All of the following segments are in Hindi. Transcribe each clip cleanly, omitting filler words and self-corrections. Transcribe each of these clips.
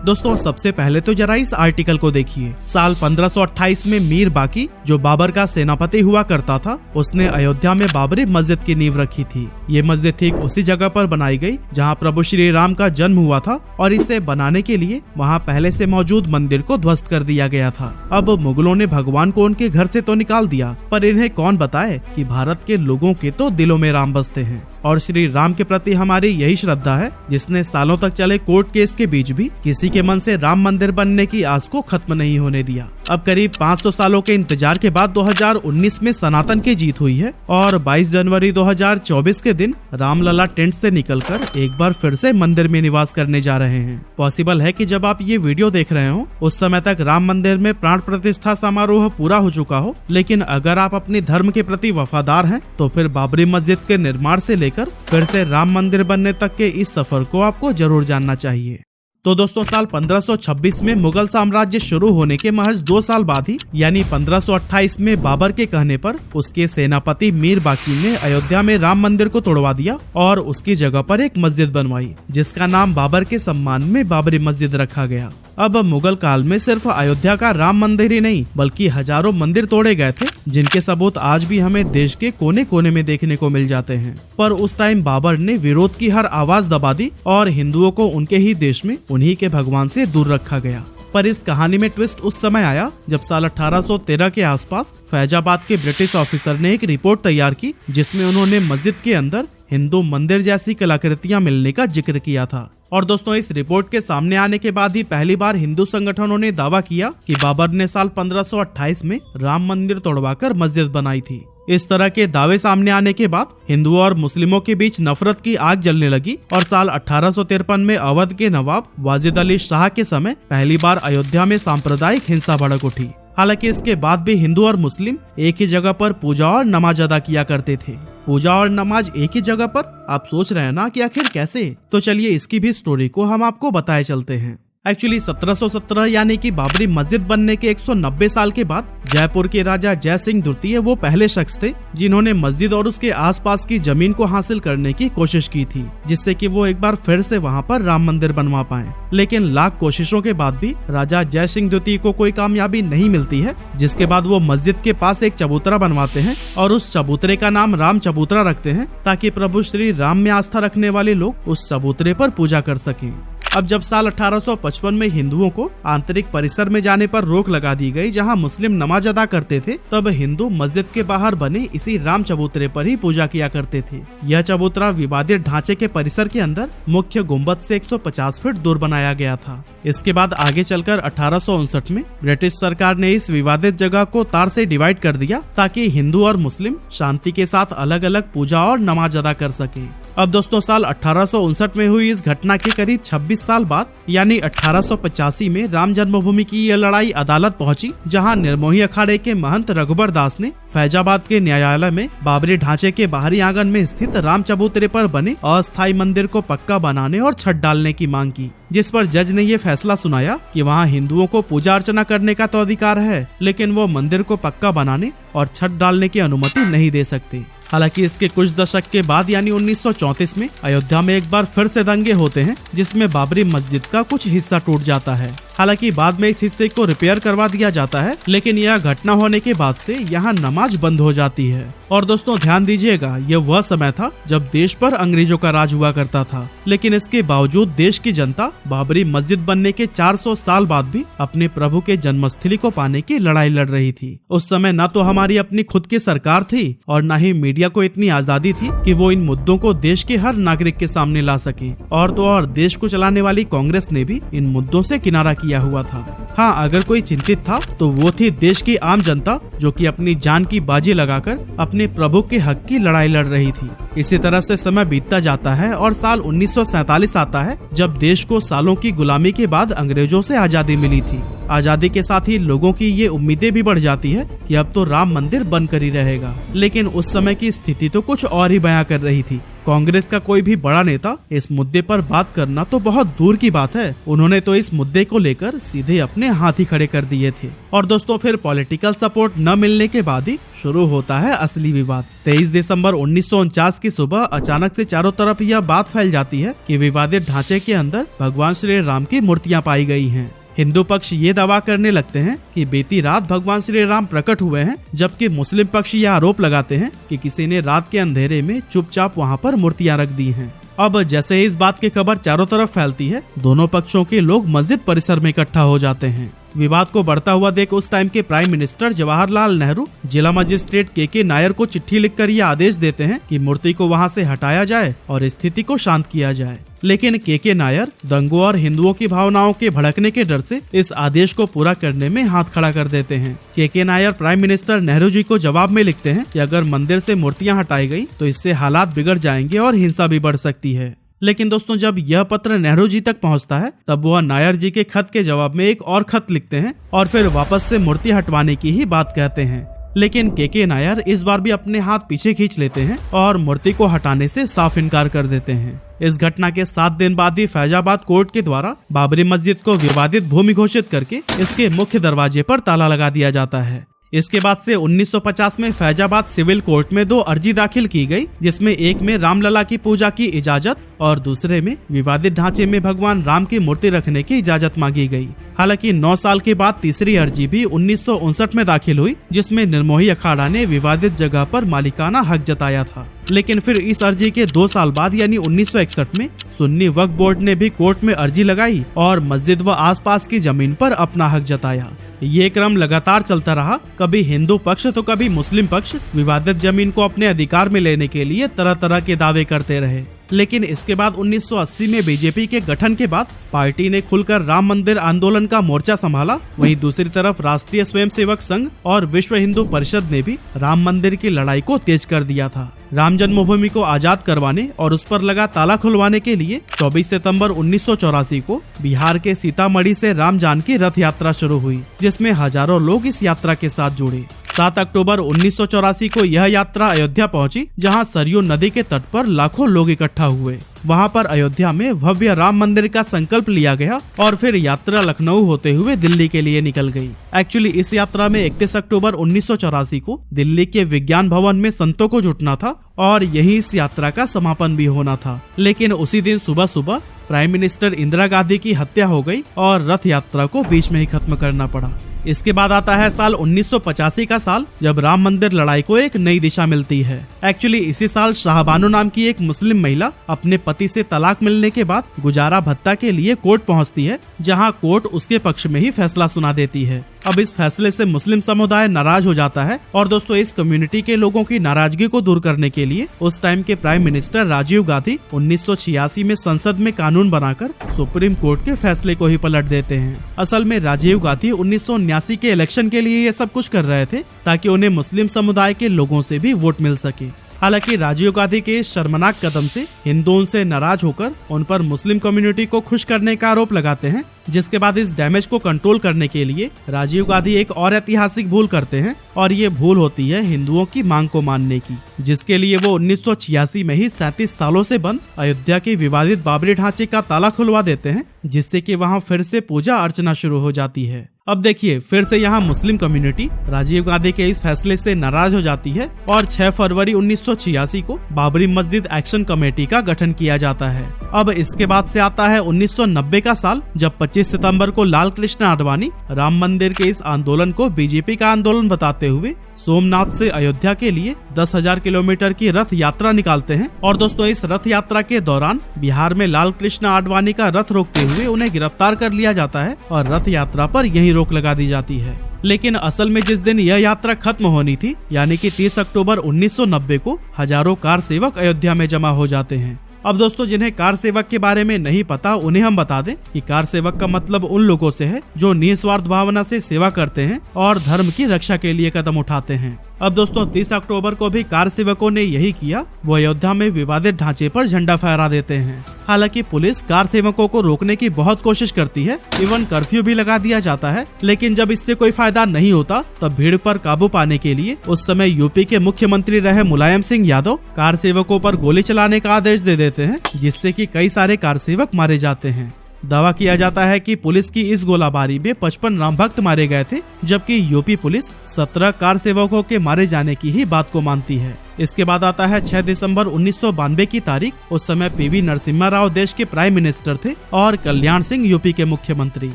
दोस्तों सबसे पहले तो जरा इस आर्टिकल को देखिए। साल 1528 में मीर बाकी, जो बाबर का सेनापति हुआ करता था, उसने अयोध्या में बाबरी मस्जिद की नींव रखी थी। ये मस्जिद ठीक उसी जगह पर बनाई गई जहां प्रभु श्री राम का जन्म हुआ था और इसे बनाने के लिए वहां पहले से मौजूद मंदिर को ध्वस्त कर दिया गया था। अब मुगलों ने भगवान को उनके घर से तो निकाल दिया, पर इन्हें कौन बताए कि भारत के लोगों के तो दिलों में राम बसते हैं और श्री राम के प्रति हमारी यही श्रद्धा है जिसने सालों तक चले कोर्ट केस के बीच भी किसी के मन से राम मंदिर बनने की आस को खत्म नहीं होने दिया। अब करीब 500 सालों के इंतजार के बाद 2019 में सनातन की जीत हुई है और 22 जनवरी 2024 के दिन रामलला टेंट से निकलकर एक बार फिर से मंदिर में निवास करने जा रहे हैं। पॉसिबल है कि जब आप ये वीडियो देख रहे हो उस समय तक राम मंदिर में प्राण प्रतिष्ठा समारोह पूरा हो चुका हो, लेकिन अगर आप अपने धर्म के प्रति वफादार हैं तो फिर बाबरी मस्जिद के निर्माण से लेकर फिर से राम मंदिर बनने तक के इस सफर को आपको जरूर जानना चाहिए। तो दोस्तों साल 1526 में मुगल साम्राज्य शुरू होने के महज 2 साल बाद ही यानी 1528 में बाबर के कहने पर उसके सेनापति मीर बाकी ने अयोध्या में राम मंदिर को तोड़वा दिया और उसकी जगह पर एक मस्जिद बनवाई जिसका नाम बाबर के सम्मान में बाबरी मस्जिद रखा गया। अब मुगल काल में सिर्फ अयोध्या का राम मंदिर ही नहीं बल्कि हजारों मंदिर तोड़े गए थे जिनके सबूत आज भी हमें देश के कोने कोने में देखने को मिल जाते हैं। पर उस टाइम बाबर ने विरोध की हर आवाज दबा दी और हिंदुओं को उनके ही देश में उन्हीं के भगवान से दूर रखा गया। पर इस कहानी में ट्विस्ट उस समय आया जब साल 1813 के आसपास फैजाबाद के ब्रिटिश ऑफिसर ने एक रिपोर्ट तैयार की जिसमें उन्होंने मस्जिद के अंदर हिंदू मंदिर जैसी कलाकृतियां मिलने का जिक्र किया था। और दोस्तों इस रिपोर्ट के सामने आने के बाद ही पहली बार हिंदू संगठनों ने दावा किया कि बाबर ने साल 1528 में राम मंदिर तोड़वाकर मस्जिद बनाई थी। इस तरह के दावे सामने आने के बाद हिंदुओं और मुस्लिमों के बीच नफरत की आग जलने लगी और साल 1853 में अवध के नवाब वाजिद अली शाह के समय पहली बार अयोध्या में सांप्रदायिक हिंसा भड़क उठी। हालांकि इसके बाद भी हिंदू और मुस्लिम एक ही जगह पर पूजा और नमाज अदा किया करते थे। पूजा और नमाज एक ही जगह पर, आप सोच रहे हैं ना कि आखिर कैसे? तो चलिए इसकी भी स्टोरी को हम आपको बताए चलते हैं। एक्चुअली 1717 यानी कि बाबरी मस्जिद बनने के 190 साल के बाद जयपुर के राजा जय सिंह द्वितीय वो पहले शख्स थे जिन्होंने मस्जिद और उसके आसपास की जमीन को हासिल करने की कोशिश की थी जिससे कि वो एक बार फिर से वहां पर राम मंदिर बनवा पाए। लेकिन लाख कोशिशों के बाद भी राजा जय सिंह द्वितीय को कोई कामयाबी नहीं मिलती है, जिसके बाद वो मस्जिद के पास एक चबूतरा बनवाते हैं और उस चबूतरे का नाम राम चबूतरा रखते हैं ताकि प्रभु श्री राम में आस्था रखने वाले लोग उस चबूतरे पर पूजा कर सकें। अब जब साल 1855 में हिंदुओं को आंतरिक परिसर में जाने पर रोक लगा दी गई जहां मुस्लिम नमाज अदा करते थे, तब हिंदू मस्जिद के बाहर बने इसी राम चबूतरे पर ही पूजा किया करते थे। यह चबूतरा विवादित ढांचे के परिसर के अंदर मुख्य गुंबद से 150 फीट दूर बनाया गया था। इसके बाद आगे चलकर 1859 में ब्रिटिश सरकार ने इस विवादित जगह को तार से डिवाइड कर दिया ताकि हिंदू और मुस्लिम शांति के साथ अलग अलग पूजा और नमाज अदा कर सके। अब दोस्तों साल 1859 में हुई इस घटना के करीब 26 साल बाद यानी 1885 में राम जन्मभूमि की यह लड़ाई अदालत पहुंची जहां निर्मोही अखाड़े के महंत रघुबर दास ने फैजाबाद के न्यायालय में बाबरी ढांचे के बाहरी आंगन में स्थित राम चबूतरे पर बने अस्थायी मंदिर को पक्का बनाने और छत डालने की मांग की, जिस पर जज ने ये फैसला सुनाया कि वहां हिंदुओं को पूजा अर्चना करने का तो अधिकार है लेकिन वो मंदिर को पक्का बनाने और छत डालने की अनुमति नहीं दे सकते। हालांकि इसके कुछ दशक के बाद यानी 1934 में अयोध्या में एक बार फिर से दंगे होते हैं जिसमें बाबरी मस्जिद का कुछ हिस्सा टूट जाता है। हालांकि बाद में इस हिस्से को रिपेयर करवा दिया जाता है, लेकिन यह घटना होने के बाद से यहाँ नमाज बंद हो जाती है। और दोस्तों ध्यान दीजिएगा, यह वह समय था जब देश पर अंग्रेजों का राज हुआ करता था, लेकिन इसके बावजूद देश की जनता बाबरी मस्जिद बनने के 400 साल बाद भी अपने प्रभु के जन्मस्थली को पाने की लड़ाई लड़ रही थी। उस समय न तो हमारी अपनी खुद की सरकार थी और न ही मीडिया को इतनी आजादी थी कि वो इन मुद्दों को देश के हर नागरिक के सामने ला सके। और तो और देश को चलाने वाली कांग्रेस ने भी इन मुद्दों से किनारा किया हुआ था। हाँ, अगर कोई चिंतित था तो वो थी देश की आम जनता जो कि अपनी जान की बाजी लगाकर अपने प्रभु के हक की लड़ाई लड़ रही थी। इसी तरह से समय बीतता जाता है और साल 1947 आता है जब देश को सालों की गुलामी के बाद अंग्रेजों से आजादी मिली थी। आजादी के साथ ही लोगों की ये उम्मीदें भी बढ़ जाती है कि अब तो राम मंदिर बनकर ही रहेगा। लेकिन उस समय की स्थिति तो कुछ और ही बयां कर रही थी। कांग्रेस का कोई भी बड़ा नेता इस मुद्दे पर बात करना तो बहुत दूर की बात है। उन्होंने तो इस मुद्दे को लेकर सीधे अपने हाथ ही खड़े कर दिए थे। और दोस्तों फिर पॉलिटिकल सपोर्ट न मिलने के बाद ही शुरू होता है असली विवाद। 23 दिसंबर 1949 की सुबह अचानक से चारों तरफ यह बात फैल जाती है कि विवादित ढांचे के अंदर भगवान श्री राम की मूर्तियां पाई गई हैं। हिंदू पक्ष ये दावा करने लगते हैं कि बीती रात भगवान श्री राम प्रकट हुए हैं, जबकि मुस्लिम पक्ष यह आरोप लगाते हैं कि किसी ने रात के अंधेरे में चुपचाप वहां पर मूर्तियां रख दी हैं। अब जैसे ही इस बात की खबर चारों तरफ फैलती है, दोनों पक्षों के लोग मस्जिद परिसर में इकट्ठा हो जाते हैं। विवाद को बढ़ता हुआ देख उस टाइम के प्राइम मिनिस्टर जवाहरलाल नेहरू जिला मजिस्ट्रेट के नायर को चिट्ठी लिखकर यह आदेश देते हैं कि मूर्ति को वहां से हटाया जाए और स्थिति को शांत किया जाए। लेकिन के नायर दंगों और हिंदुओं की भावनाओं के भड़कने के डर से इस आदेश को पूरा करने में हाथ खड़ा कर देते हैं। के नायर प्राइम मिनिस्टर नेहरू जी को जवाब में लिखते हैं कि अगर मंदिर से मूर्तियां हटाई गई तो इससे हालात बिगड़ जाएंगे और हिंसा भी बढ़ सकती है। लेकिन दोस्तों जब यह पत्र नेहरू जी तक पहुंचता है, तब वह नायर जी के खत के जवाब में एक और खत लिखते हैं और फिर वापस से मूर्ति हटवाने की ही बात कहते हैं। लेकिन के नायर इस बार भी अपने हाथ पीछे खींच लेते हैं और मूर्ति को हटाने से साफ इनकार कर देते हैं। इस घटना के 7 दिन बाद ही फैजाबाद कोर्ट के द्वारा बाबरी मस्जिद को विवादित भूमि घोषित करके इसके मुख्य दरवाजे पर ताला लगा दिया जाता है। इसके बाद से 1950 में फैजाबाद सिविल कोर्ट में 2 अर्जी दाखिल की गई, जिसमें एक में रामलला की पूजा की इजाजत और दूसरे में विवादित ढांचे में भगवान राम की मूर्ति रखने की इजाजत मांगी गई। हालांकि 9 साल के बाद तीसरी अर्जी भी 1959 में दाखिल हुई, जिसमें निर्मोही अखाड़ा ने विवादित जगह पर मालिकाना हक जताया था। लेकिन फिर इस अर्जी के 2 साल बाद यानी 1961 में सुन्नी वक्फ बोर्ड ने भी कोर्ट में अर्जी लगाई और मस्जिद व आसपास की जमीन पर अपना हक जताया। ये क्रम लगातार चलता रहा। कभी हिंदू पक्ष तो कभी मुस्लिम पक्ष विवादित जमीन को अपने अधिकार में लेने के लिए तरह तरह के दावे करते रहे। लेकिन इसके बाद 1980 में बीजेपी के गठन के बाद पार्टी ने खुलकर राम मंदिर आंदोलन का मोर्चा संभाला। वहीं दूसरी तरफ राष्ट्रीय स्वयंसेवक संघ और विश्व हिंदू परिषद ने भी राम मंदिर की लड़ाई को तेज कर दिया था। राम जन्मभूमि को आजाद करवाने और उस पर लगा ताला खुलवाने के लिए 24 सितंबर 1984 को बिहार के सीतामढ़ी से राम जानकी रथ यात्रा शुरू हुई, जिसमें हजारों लोग इस यात्रा के साथ जुड़े। 7 अक्टूबर 1984 को यह यात्रा अयोध्या पहुंची, जहां सरयू नदी के तट पर लाखों लोग इकट्ठा हुए। वहां पर अयोध्या में भव्य राम मंदिर का संकल्प लिया गया और फिर यात्रा लखनऊ होते हुए दिल्ली के लिए निकल गई। एक्चुअली इस यात्रा में 31 अक्टूबर 1984 को दिल्ली के विज्ञान भवन में संतों को जुटना था और यही इस यात्रा का समापन भी होना था। लेकिन उसी दिन सुबह सुबह प्राइम मिनिस्टर इंदिरा गांधी की हत्या हो गई और रथ यात्रा को बीच में ही खत्म करना पड़ा। इसके बाद आता है साल 1985 का साल, जब राम मंदिर लड़ाई को एक नई दिशा मिलती है। एक्चुअली इसी साल शाहबानो नाम की एक मुस्लिम महिला अपने पति से तलाक मिलने के बाद गुजारा भत्ता के लिए कोर्ट पहुंचती है, जहां कोर्ट उसके पक्ष में ही फैसला सुना देती है। अब इस फैसले से मुस्लिम समुदाय नाराज हो जाता है और दोस्तों इस कम्युनिटी के लोगों की नाराजगी को दूर करने के लिए उस टाइम के प्राइम मिनिस्टर राजीव गांधी 1986 में संसद में कानून बनाकर सुप्रीम कोर्ट के फैसले को ही पलट देते हैं। असल में राजीव गांधी 1979 के इलेक्शन के लिए ये सब कुछ कर रहे थे ताकि उन्हें मुस्लिम समुदाय के लोगों से भी वोट मिल सके। हालांकि राजीव गांधी के इस शर्मनाक कदम से हिंदू उनसे नाराज होकर उन पर मुस्लिम कम्युनिटी को खुश करने का आरोप लगाते हैं, जिसके बाद इस डैमेज को कंट्रोल करने के लिए राजीव गांधी एक और ऐतिहासिक भूल करते हैं और ये भूल होती है हिंदुओं की मांग को मानने की, जिसके लिए वो 1986 में ही 37 सालों से बंद अयोध्या के विवादित बाबरी ढांचे का ताला खुलवा देते हैं, जिससे कि वहां फिर से पूजा अर्चना शुरू हो जाती है। अब देखिए फिर से यहाँ मुस्लिम कम्युनिटी राजीव गांधी के इस फैसले से नाराज हो जाती है और 6 फरवरी 1986 को बाबरी मस्जिद एक्शन कमेटी का गठन किया जाता है। अब इसके बाद से आता है 1990 का साल, जब 25 सितंबर को लाल कृष्ण आडवाणी राम मंदिर के इस आंदोलन को बीजेपी का आंदोलन बताते हुए सोमनाथ से अयोध्या के लिए 10,000 किलोमीटर की रथ यात्रा निकालते हैं। और दोस्तों इस रथ यात्रा के दौरान बिहार में लाल कृष्ण आडवाणी का रथ रोकते हुए उन्हें गिरफ्तार कर लिया जाता है और रथ यात्रा पर यही रोक लगा दी जाती है। लेकिन असल में जिस दिन यह यात्रा खत्म होनी थी, यानी कि 30 अक्टूबर 1990 को हजारों कार सेवक अयोध्या में जमा हो जाते हैं। अब दोस्तों जिन्हें कार सेवक के बारे में नहीं पता, उन्हें हम बता दें कि कार सेवक का मतलब उन लोगों से है जो निस्वार्थ भावना से सेवा करते हैं और धर्म की रक्षा के लिए कदम उठाते हैं। अब दोस्तों 30 अक्टूबर को भी कार सेवकों ने यही किया, वो अयोध्या में विवादित ढांचे पर झंडा फहरा देते हैं। हालांकि पुलिस कार सेवकों को रोकने की बहुत कोशिश करती है, इवन कर्फ्यू भी लगा दिया जाता है, लेकिन जब इससे कोई फायदा नहीं होता तब भीड़ पर काबू पाने के लिए उस समय यूपी के मुख्यमंत्री रहे मुलायम सिंह यादव कार सेवकों पर गोली चलाने का आदेश दे देते हैं, जिससे कि कई सारे कार सेवक मारे जाते हैं। दावा किया जाता है कि पुलिस की इस गोलाबारी में 55 राम भक्त मारे गए थे, जबकि यूपी पुलिस 17 कार सेवकों के मारे जाने की ही बात को मानती है। इसके बाद आता है 6 दिसंबर 1992 की तारीख। उस समय पीवी नरसिम्हा राव देश के प्राइम मिनिस्टर थे और कल्याण सिंह यूपी के मुख्यमंत्री।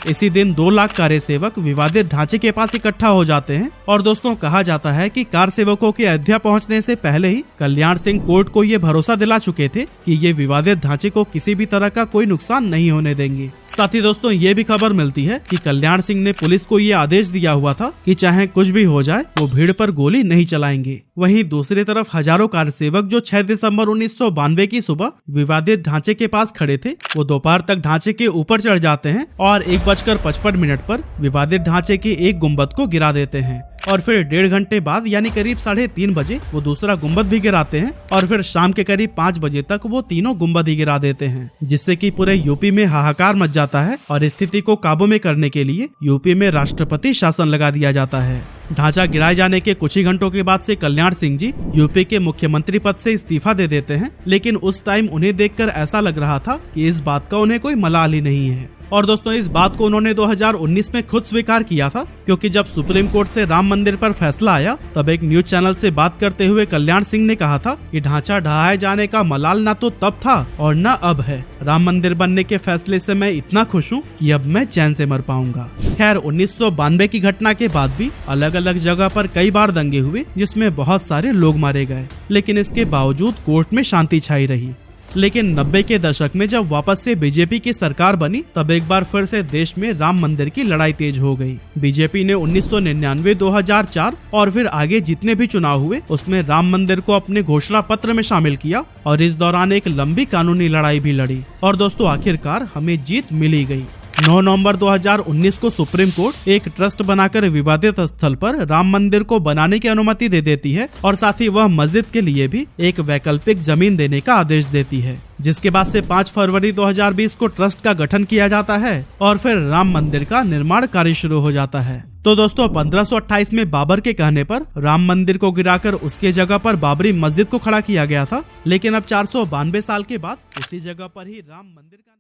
इसी दिन 2 लाख कार सेवक विवादित ढांचे के पास इकट्ठा हो जाते हैं और दोस्तों कहा जाता है कि कार सेवकों के अयोध्या पहुंचने से पहले ही कल्याण सिंह कोर्ट को ये भरोसा दिला चुके थे कि ये विवादित ढांचे को किसी भी तरह का कोई नुकसान नहीं होने देंगे। साथ ही दोस्तों ये भी खबर मिलती है कि कल्याण सिंह ने पुलिस को ये आदेश दिया हुआ था कि चाहे कुछ भी हो जाए वो भीड़ पर गोली नहीं चलाएंगे। वहीं दूसरी तरफ हजारों कार सेवक जो 6 दिसंबर 1992 की सुबह विवादित ढांचे के पास खड़े थे, वो दोपहर तक ढांचे के ऊपर चढ़ जाते हैं और 1:55 पर विवादित ढांचे के एक गुंबद को गिरा देते हैं और फिर 1.5 घंटे बाद यानी करीब 3:30 बजे वो दूसरा गुंबद भी गिराते हैं और फिर शाम के करीब 5 बजे तक वो तीनों गुंबद ही गिरा देते हैं, जिससे कि पूरे यूपी में हाहाकार मच जाता है और स्थिति को काबू में करने के लिए यूपी में राष्ट्रपति शासन लगा दिया जाता है। ढांचा गिराए जाने के कुछ ही घंटों के बाद से कल्याण सिंह जी यूपी के मुख्यमंत्री पद से इस्तीफा दे देते हैं, लेकिन उस टाइम उन्हें देखकर ऐसा लग रहा था कि इस बात का उन्हें कोई मलाल ही नहीं है। और दोस्तों इस बात को उन्होंने 2019 में खुद स्वीकार किया था, क्योंकि जब सुप्रीम कोर्ट से राम मंदिर पर फैसला आया तब एक न्यूज चैनल से बात करते हुए कल्याण सिंह ने कहा था कि ढांचा ढहाए जाने का मलाल ना तो तब था और न अब है। राम मंदिर बनने के फैसले से मैं इतना खुश हूँ कि अब मैं चैन से मर पाऊंगा। खैर 1992 की घटना के बाद भी अलग अलग जगह पर कई बार दंगे हुए, जिसमें बहुत सारे लोग मारे गए, लेकिन इसके बावजूद कोर्ट में शांति छाई रही। लेकिन 90 के दशक में जब वापस से बीजेपी की सरकार बनी तब एक बार फिर से देश में राम मंदिर की लड़ाई तेज हो गई। बीजेपी ने 1999, 2004 और फिर आगे जितने भी चुनाव हुए उसमें राम मंदिर को अपने घोषणा पत्र में शामिल किया और इस दौरान एक लंबी कानूनी लड़ाई भी लड़ी और दोस्तों आखिरकार हमें जीत मिली गई। 9 नवंबर 2019 को सुप्रीम कोर्ट एक ट्रस्ट बनाकर विवादित स्थल पर राम मंदिर को बनाने की अनुमति दे देती है और साथ ही वह मस्जिद के लिए भी एक वैकल्पिक जमीन देने का आदेश देती है, जिसके बाद से 5 फरवरी 2020 को ट्रस्ट का गठन किया जाता है और फिर राम मंदिर का निर्माण कार्य शुरू हो जाता है। तो दोस्तों 1528 में बाबर के कहने पर राम मंदिर को गिराकर उसके जगह पर बाबरी मस्जिद को खड़ा किया गया था, लेकिन अब 492 साल के बाद उसी जगह पर ही राम मंदिर का